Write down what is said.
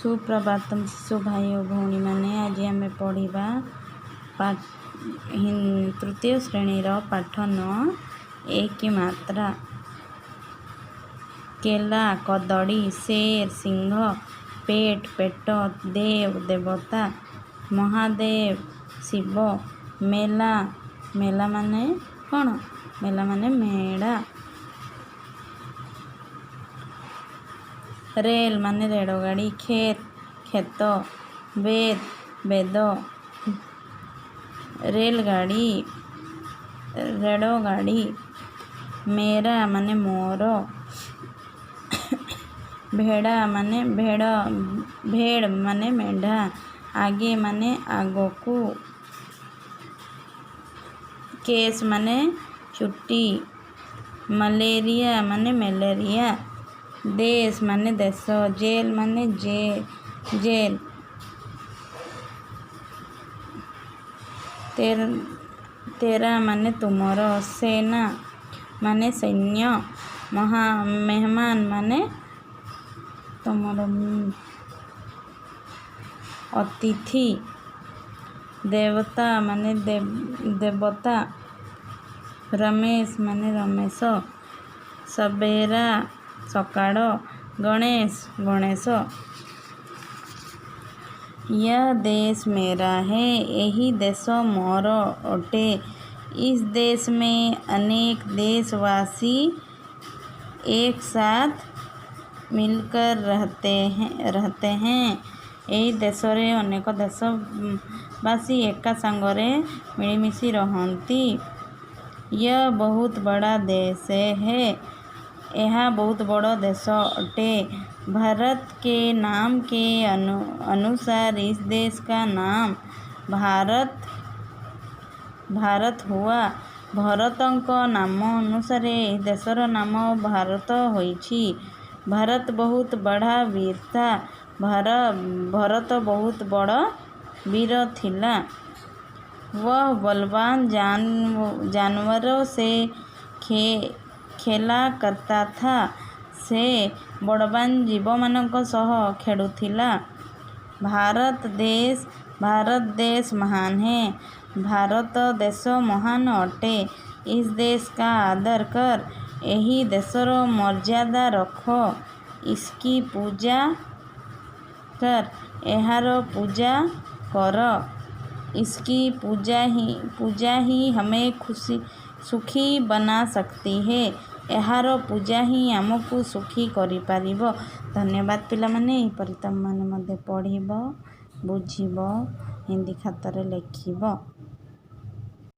सुप्रभातम शिशु भाई और भौणी मैंने आज आम पढ़ा तृतीय श्रेणीर पाठ 9 एक मात्रा। केला कदड़ी शेर सिंह पेट पेट देव देवता महादेव शिव मेला मेला माने कौन मेला माने मेढ़ा। रेल माने रेलगाड़ी खेत खेत वेद वेद रेलगाड़ी रेलगाड़ी मेरा माने मोर भेड़ा माने भेड़ भेड़ माने मेढ़ा आगे माने आगोकू केस माने चुट्टी मलेरिया माने मलेरिया देश माने देश जेल माने जेल तेरा माने तुमर सेना माने सैन्य मेहमान माने तुमर अतिथि देवता माने देवता रमेश माने रमेश सबेरा सकाळ गणेश गणेश। यह देश मेरा है यही देश मोर अटे। इस देश में अनेक देशवासी एक साथ मिलकर रहते हैं यही देश रे अनेक देशवासी एका सांगरे मिलीमिशी रहती। यह बहुत बड़ा देश है यह बहुत बड़ा देश अटे। भारत के नाम के अनुसार इस देश का नाम भारत हुआ। भरतଙ୍କ नाम अनुसार इस देशर नाम भारत होइछि। भारत बहुत बड़ा वीर था भरत बहुत बड़ा वीर थिला। वह बलवान जानवरों से खेला करता था से बड़वान जीव मानक सह खेलुथिला। भारत देश महान है भारत देश महान अटे। इस देश का आदर कर यही देशर मर्यादा रख इसकी पूजा कर एहार पूजा कर। इसकी पूजा ही हमें सुखी बना सकती है एहार पूजा ही आमको सुखी करि पारिबो। धन्यवाद पिला माने एपरि तम माने मध्य पढ़िबो बुझिबो हिंदी खातारे लेखिबो।